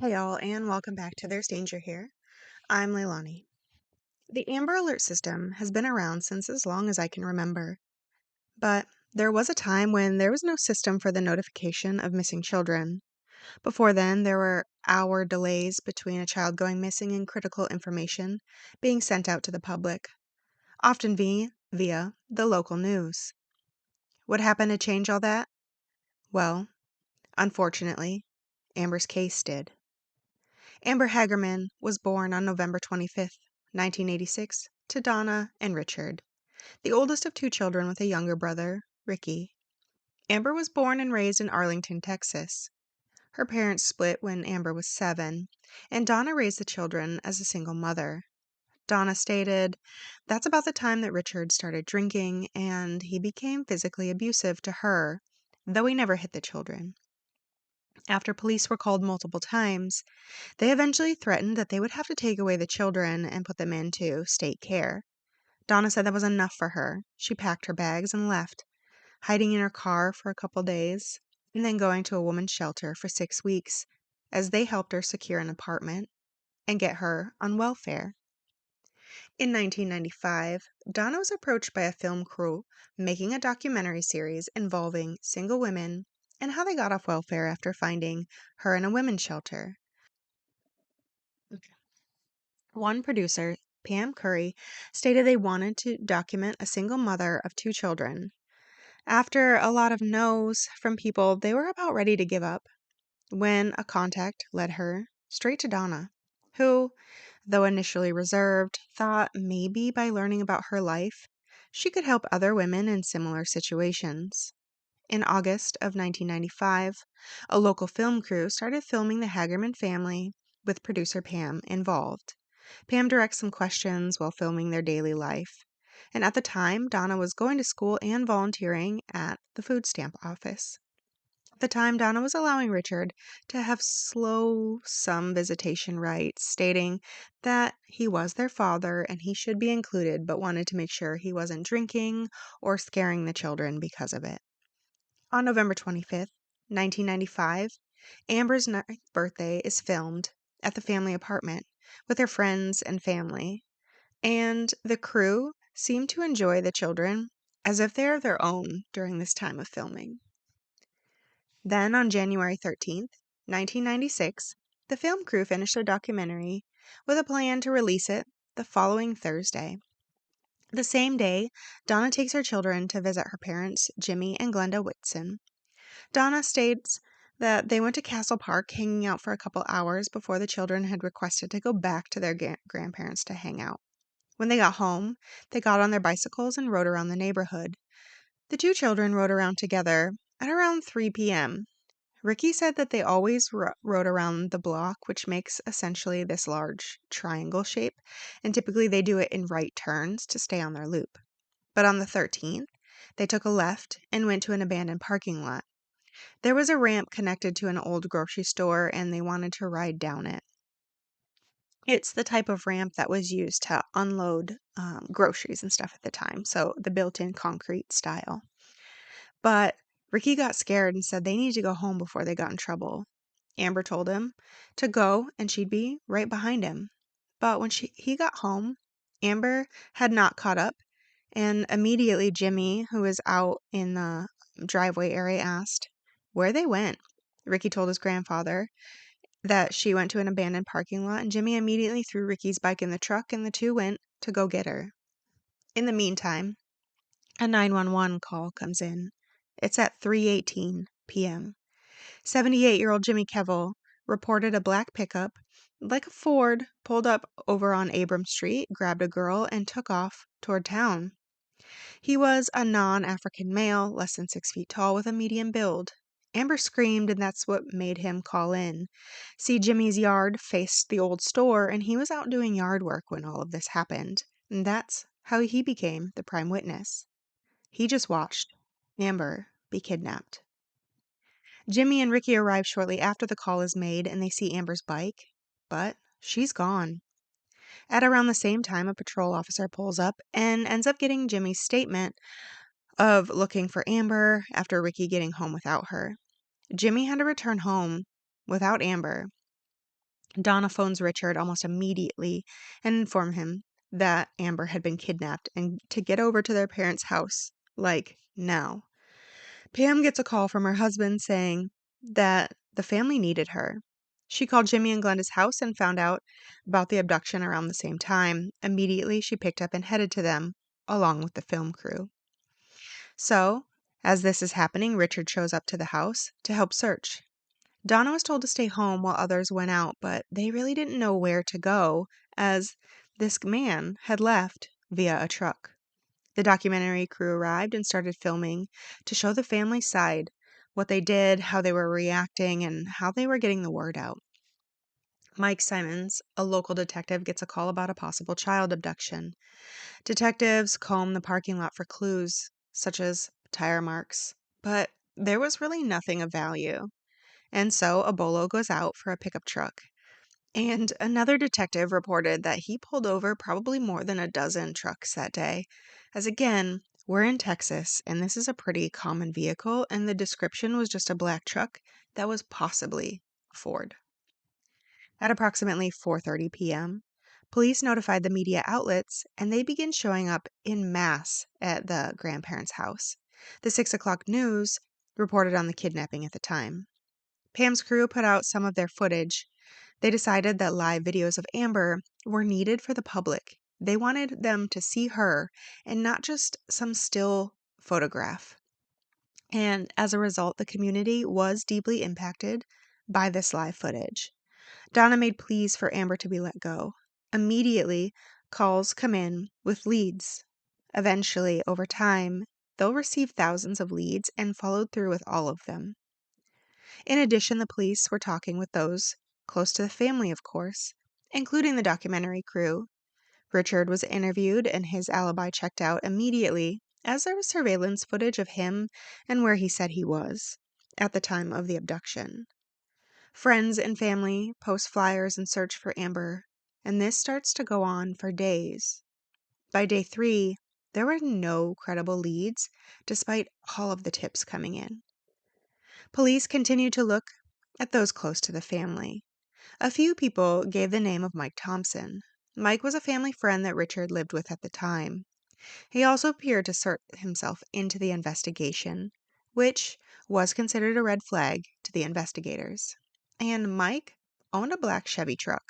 Hey y'all, and welcome back to There's Danger Here. I'm Leilani. The Amber Alert system has been around since as long as I can remember, but there was a time when there was no system for the notification of missing children. Before then, there were hour delays between a child going missing and critical information being sent out to the public, often via the local news. What happened to change all that? Well, unfortunately, Amber's case did. Amber Hagerman was born on November 25th, 1986, to Donna and Richard, the oldest of two children with a younger brother, Ricky. Amber was born and raised in Arlington, Texas. Her parents split when Amber was 7, and Donna raised the children as a single mother. Donna stated, "That's about the time that Richard started drinking, and he became physically abusive to her, though he never hit the children." After police were called multiple times, they eventually threatened that they would have to take away the children and put them into state care. Donna said that was enough for her. She packed her bags and left, hiding in her car for a couple days, and then going to a woman's shelter for 6 weeks as they helped her secure an apartment and get her on welfare. In 1995, Donna was approached by a film crew making a documentary series involving single women and how they got off welfare after finding her in a women's shelter. One producer, Pam Curry, stated they wanted to document a single mother of two children. After a lot of no's from people, they were about ready to give up when a contact led her straight to Donna, who, though initially reserved, thought maybe by learning about her life, she could help other women in similar situations. In August of 1995, a local film crew started filming the Hagerman family with producer Pam involved. Pam directs some questions while filming their daily life. And at the time, Donna was going to school and volunteering at the food stamp office. At the time, Donna was allowing Richard to have some visitation rights, stating that he was their father and he should be included, but wanted to make sure he wasn't drinking or scaring the children because of it. On November 25th, 1995, Amber's 9th birthday is filmed at the family apartment with her friends and family, and the crew seem to enjoy the children as if they are their own during this time of filming. Then on January 13th, 1996, the film crew finished their documentary with a plan to release it the following Thursday. The same day, Donna takes her children to visit her parents, Jimmy and Glenda Whitson. Donna states that they went to Castle Park, hanging out for a couple hours before the children had requested to go back to their grandparents to hang out. When they got home, they got on their bicycles and rode around the neighborhood. The two children rode around together at around 3 p.m. Ricky said that they always rode around the block, which makes essentially this large triangle shape, and typically they do it in right turns to stay on their loop. But on the 13th, they took a left and went to an abandoned parking lot. There was a ramp connected to an old grocery store, and they wanted to ride down it. It's the type of ramp that was used to unload groceries and stuff at the time, so the built-in concrete style. But Ricky got scared and said they needed to go home before they got in trouble. Amber told him to go, and she'd be right behind him. But when he got home, Amber had not caught up, and immediately Jimmy, who was out in the driveway area, asked where they went. Ricky told his grandfather that she went to an abandoned parking lot, and Jimmy immediately threw Ricky's bike in the truck, and the two went to go get her. In the meantime, a 911 call comes in. It's at 3:18 p.m. 78-year-old Jimmy Kevill reported a black pickup, like a Ford, pulled up over on Abram Street, grabbed a girl, and took off toward town. He was a non-African male, less than 6 feet tall, with a medium build. Amber screamed, and that's what made him call in. See, Jimmy's yard faced the old store, and he was out doing yard work when all of this happened. And that's how he became the prime witness. He just watched Amber be kidnapped. Jimmy and Ricky arrive shortly after the call is made, and they see Amber's bike, but she's gone. At around the same time, a patrol officer pulls up and ends up getting Jimmy's statement of looking for Amber after Ricky getting home without her. Jimmy had to return home without Amber. Donna phones Richard almost immediately and informs him that Amber had been kidnapped and to get over to their parents' house, like now. Pam gets a call from her husband saying that the family needed her. She called Jimmy and Glenda's house and found out about the abduction around the same time. Immediately, she picked up and headed to them, along with the film crew. So, as this is happening, Richard shows up to the house to help search. Donna was told to stay home while others went out, but they really didn't know where to go as this man had left via a truck. The documentary crew arrived and started filming to show the family side, what they did, how they were reacting, and how they were getting the word out. Mike Simons, a local detective, gets a call about a possible child abduction. Detectives comb the parking lot for clues, such as tire marks, but there was really nothing of value. And so a bolo goes out for a pickup truck. And another detective reported that he pulled over probably more than a dozen trucks that day. As again, we're in Texas, and this is a pretty common vehicle, and the description was just a black truck that was possibly a Ford. At approximately 4:30 p.m., police notified the media outlets, and they began showing up in mass at the grandparents' house. The 6 o'clock news reported on the kidnapping at the time. Pam's crew put out some of their footage. They decided that live videos of Amber were needed for the public. They wanted them to see her and not just some still photograph. And as a result, the community was deeply impacted by this live footage. Donna made pleas for Amber to be let go. Immediately, calls come in with leads. Eventually, over time, they'll receive thousands of leads and followed through with all of them. In addition, the police were talking with those close to the family, of course, including the documentary crew. Richard was interviewed and his alibi checked out immediately, as there was surveillance footage of him and where he said he was at the time of the abduction. Friends and family post flyers and search for Amber, and this starts to go on for days. By day 3, there were no credible leads, despite all of the tips coming in. Police continued to look at those close to the family. A few people gave the name of Mike Thompson. Mike was a family friend that Richard lived with at the time. He also appeared to insert himself into the investigation, which was considered a red flag to the investigators. And Mike owned a black Chevy truck.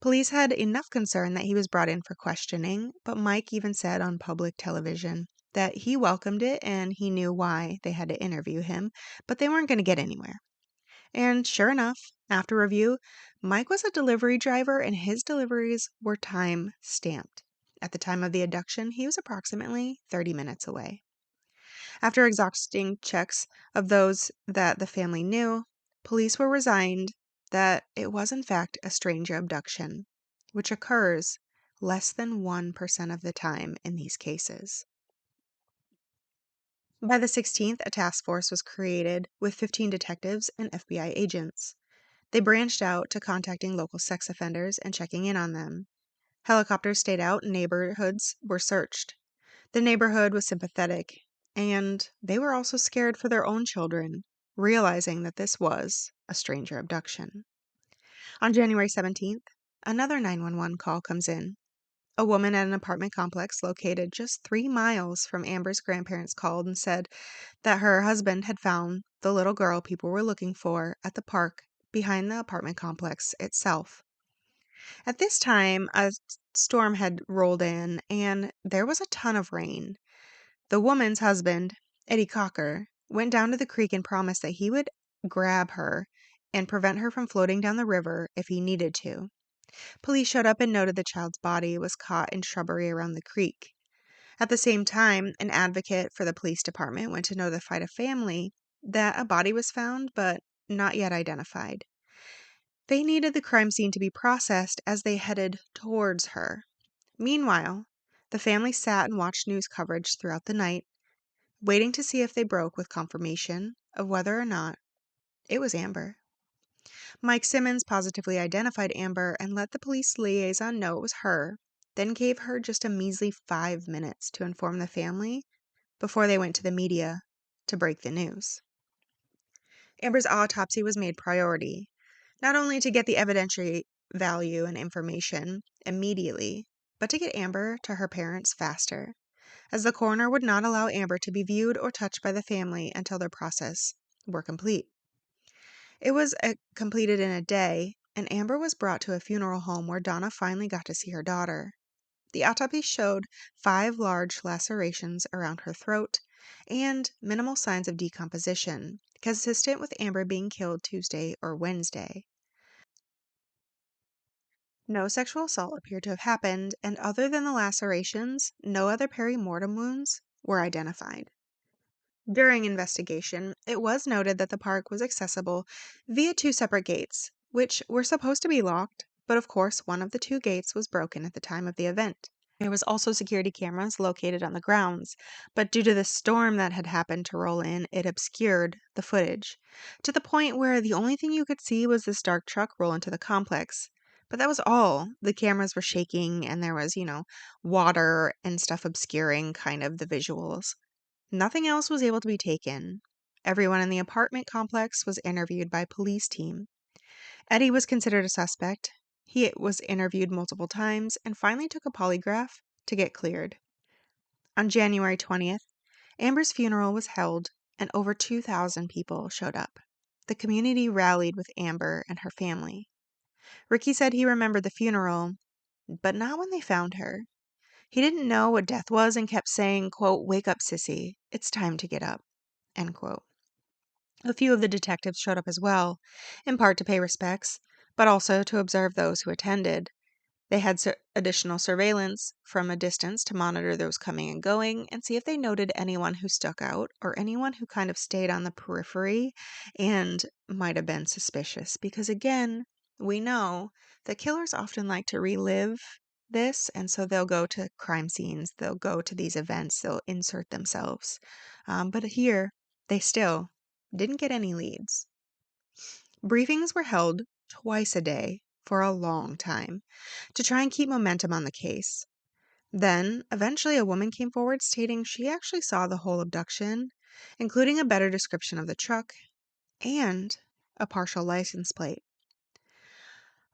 Police had enough concern that he was brought in for questioning, but Mike even said on public television that he welcomed it and he knew why they had to interview him, but they weren't going to get anywhere. And sure enough, after review, Mike was a delivery driver and his deliveries were time stamped. At the time of the abduction, he was approximately 30 minutes away. After exhausting checks of those that the family knew, police were resigned that it was in fact a stranger abduction, which occurs less than 1% of the time in these cases. By the 16th, a task force was created with 15 detectives and FBI agents. They branched out to contacting local sex offenders and checking in on them. Helicopters stayed out and neighborhoods were searched. The neighborhood was sympathetic, and they were also scared for their own children, realizing that this was a stranger abduction. On January 17th, another 911 call comes in. A woman at an apartment complex located just 3 miles from Amber's grandparents called and said that her husband had found the little girl people were looking for at the park behind the apartment complex itself. At this time, a storm had rolled in and there was a ton of rain. The woman's husband, Eddie Cocker, went down to the creek and promised that he would grab her and prevent her from floating down the river if he needed to. Police showed up and noted the child's body was caught in shrubbery around the creek. At the same time, an advocate for the police department went to notify the family that a body was found but not yet identified. They needed the crime scene to be processed as they headed towards her. Meanwhile, the family sat and watched news coverage throughout the night, waiting to see if they broke with confirmation of whether or not it was Amber. Mike Simmons positively identified Amber and let the police liaison know it was her, then gave her just a measly 5 minutes to inform the family before they went to the media to break the news. Amber's autopsy was made priority. not only to get the evidentiary value and information immediately, but to get Amber to her parents faster, as the coroner would not allow Amber to be viewed or touched by the family until their process were complete. It was completed in a day, and Amber was brought to a funeral home where Donna finally got to see her daughter. The autopsy showed 5 large lacerations around her throat and minimal signs of decomposition, consistent with Amber being killed Tuesday or Wednesday. No sexual assault appeared to have happened, and other than the lacerations, no other peri-mortem wounds were identified. During investigation, it was noted that the park was accessible via 2 separate gates, which were supposed to be locked, but of course one of the 2 gates was broken at the time of the event. There was also security cameras located on the grounds, but due to the storm that had happened to roll in, it obscured the footage, to the point where the only thing you could see was this dark truck roll into the complex. But that was all. The cameras were shaking, and there was, water and stuff obscuring kind of the visuals. Nothing else was able to be taken. Everyone in the apartment complex was interviewed by a police team. Eddie was considered a suspect. He was interviewed multiple times and finally took a polygraph to get cleared. On January 20th, Amber's funeral was held and over 2,000 people showed up. The community rallied with Amber and her family. Ricky said he remembered the funeral, but not when they found her. He didn't know what death was and kept saying, quote, "Wake up, sissy. It's time to get up," end quote. A few of the detectives showed up as well, in part to pay respects, but also to observe those who attended. They had additional surveillance from a distance to monitor those coming and going and see if they noted anyone who stuck out or anyone who kind of stayed on the periphery and might have been suspicious. Because again, we know that killers often like to relive this, and so they'll go to crime scenes, they'll go to these events, they'll insert themselves. But here, they still didn't get any leads. Briefings were held twice a day for a long time to try and keep momentum on the case. Then, eventually, a woman came forward stating she actually saw the whole abduction, including a better description of the truck and a partial license plate.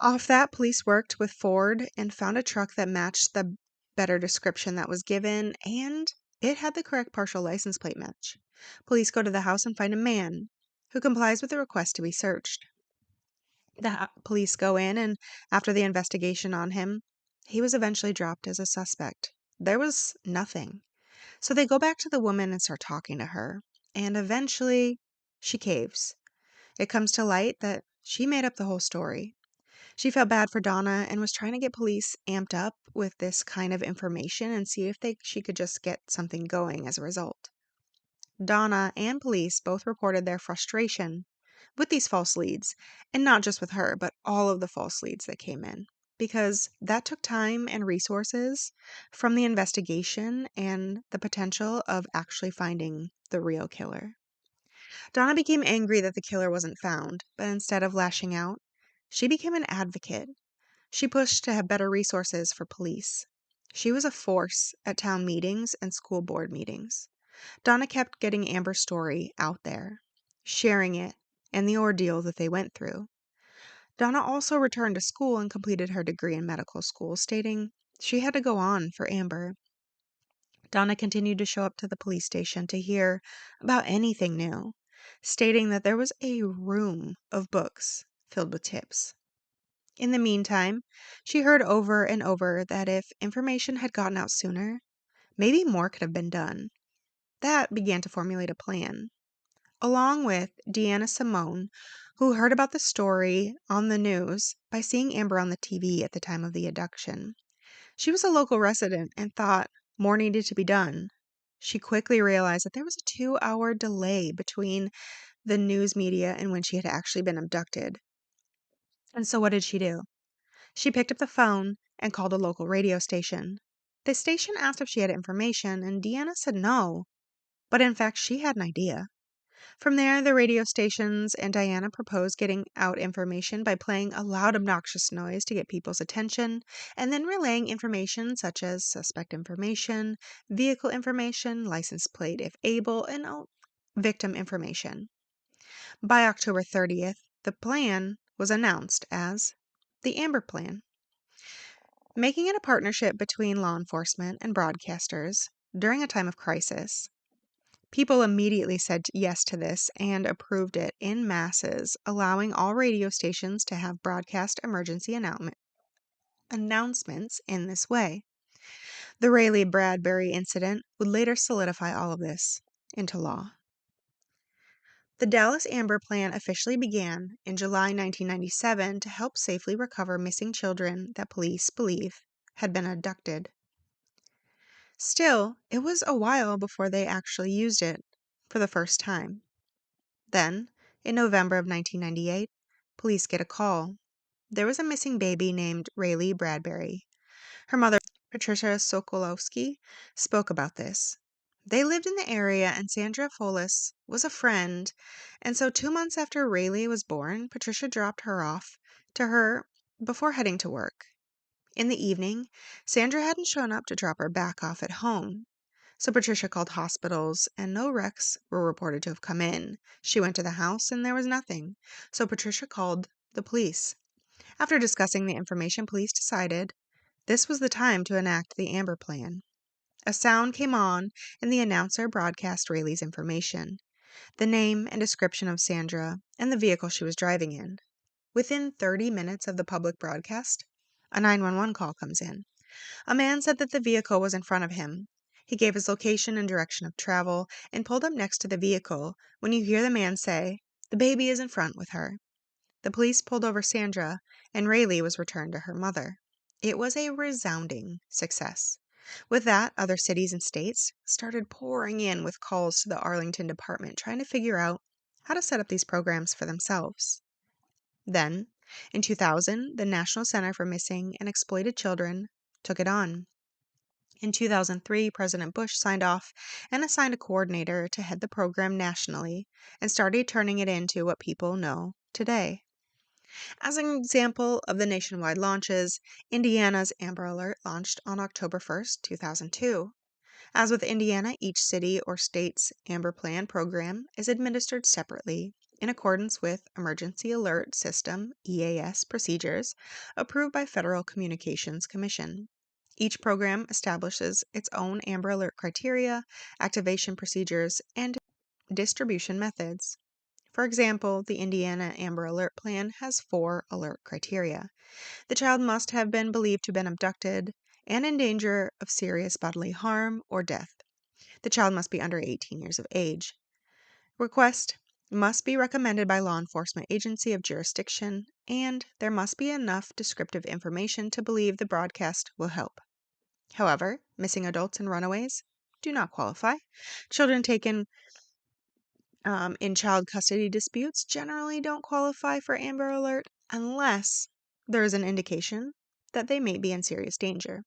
Off that, police worked with Ford and found a truck that matched the better description that was given, and it had the correct partial license plate match. Police go to the house and find a man who complies with the request to be searched. The police go in, and after the investigation on him, he was eventually dropped as a suspect. There was nothing. So they go back to the woman and start talking to her, and eventually she caves. It comes to light that she made up the whole story. She felt bad for Donna and was trying to get police amped up with this kind of information and see if she could just get something going as a result. Donna and police both reported their frustration with these false leads, and not just with her, but all of the false leads that came in, because that took time and resources from the investigation and the potential of actually finding the real killer. Donna became angry that the killer wasn't found, but instead of lashing out, she became an advocate. She pushed to have better resources for police. She was a force at town meetings and school board meetings. Donna kept getting Amber's story out there, sharing it and the ordeal that they went through. Donna also returned to school and completed her degree in medical school, stating she had to go on for Amber. Donna continued to show up to the police station to hear about anything new, stating that there was a room of books filled with tips. In the meantime, she heard over and over that if information had gotten out sooner, maybe more could have been done. That began to formulate a plan. Along with Deanna Simone, who heard about the story on the news by seeing Amber on the TV at the time of the abduction. She was a local resident and thought more needed to be done. She quickly realized that there was a 2-hour delay between the news media and when she had actually been abducted. And so what did she do? She picked up the phone and called a local radio station. The station asked if she had information, and Deanna said no, but in fact she had an idea. From there, the radio stations and Diana proposed getting out information by playing a loud, obnoxious noise to get people's attention, and then relaying information such as suspect information, vehicle information, license plate if able, and victim information. By October 30th, the plan was announced as the Amber Plan, making it a partnership between law enforcement and broadcasters during a time of crisis. People immediately said yes to this and approved it in masses, allowing all radio stations to have broadcast emergency announcements in this way. The Rayleigh Bradbury incident would later solidify all of this into law. The Dallas Amber Plan officially began in July 1997 to help safely recover missing children that police believe had been abducted. Still, it was a while before they actually used it for the first time. Then, in November of 1998, police get a call. There was a missing baby named Rayleigh Bradbury. Her mother, Patricia Sokolowski, spoke about this. They lived in the area, and Sandra Folis was a friend, and so 2 months after Rayleigh was born, Patricia dropped her off to her before heading to work. In the evening, Sandra hadn't shown up to drop her back off at home. So Patricia called hospitals, and no wrecks were reported to have come in. She went to the house, and there was nothing. So Patricia called the police. After discussing the information, police decided this was the time to enact the Amber Plan. A sound came on, and the announcer broadcast Rayleigh's information, the name and description of Sandra, and the vehicle she was driving in. Within 30 minutes of the public broadcast, a 911 call comes in. A man said that the vehicle was in front of him. He gave his location and direction of travel and pulled up next to the vehicle when you hear the man say, "The baby is in front with her." The police pulled over Sandra, and Rayleigh was returned to her mother. It was a resounding success. With that, other cities and states started pouring in with calls to the Arlington department trying to figure out how to set up these programs for themselves. Then, in 2000, the National Center for Missing and Exploited Children took it on. In 2003, President Bush signed off and assigned a coordinator to head the program nationally and started turning it into what people know today. As an example of the nationwide launches, Indiana's Amber Alert launched on October 1st, 2002. As with Indiana, each city or state's Amber Plan program is administered separately in accordance with Emergency Alert System (EAS) procedures approved by Federal Communications Commission. Each program establishes its own Amber Alert criteria, activation procedures, and distribution methods. For example, the Indiana Amber Alert Plan has 4 alert criteria. The child must have been believed to have been abducted and in danger of serious bodily harm or death. The child must be under 18 years of age. Request must be recommended by law enforcement agency of jurisdiction, and there must be enough descriptive information to believe the broadcast will help. However, missing adults and runaways do not qualify. Children taken in child custody disputes generally don't qualify for Amber Alert unless there is an indication that they may be in serious danger.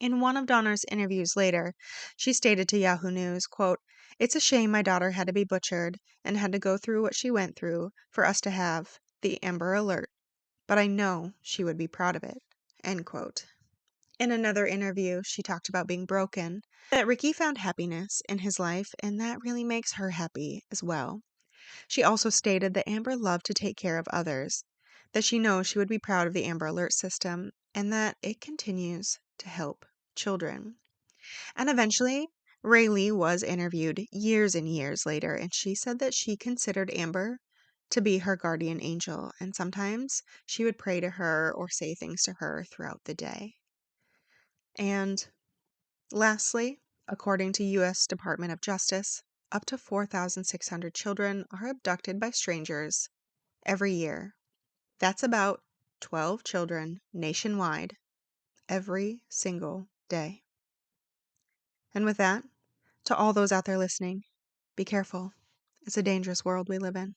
In one of Donner's interviews later, she stated to Yahoo News, quote, "It's a shame my daughter had to be butchered and had to go through what she went through for us to have the Amber Alert, but I know she would be proud of it," end quote. In another interview, she talked about being broken, that Ricky found happiness in his life, and that really makes her happy as well. She also stated that Amber loved to take care of others, that she knows she would be proud of the Amber Alert system, and that it continues to help children. And eventually, Rayleigh was interviewed years and years later, and she said that she considered Amber to be her guardian angel, and sometimes she would pray to her or say things to her throughout the day. And lastly, according to U.S. Department of Justice, up to 4,600 children are abducted by strangers every year. That's about 12 children nationwide every single day. And with that, to all those out there listening, be careful. It's a dangerous world we live in.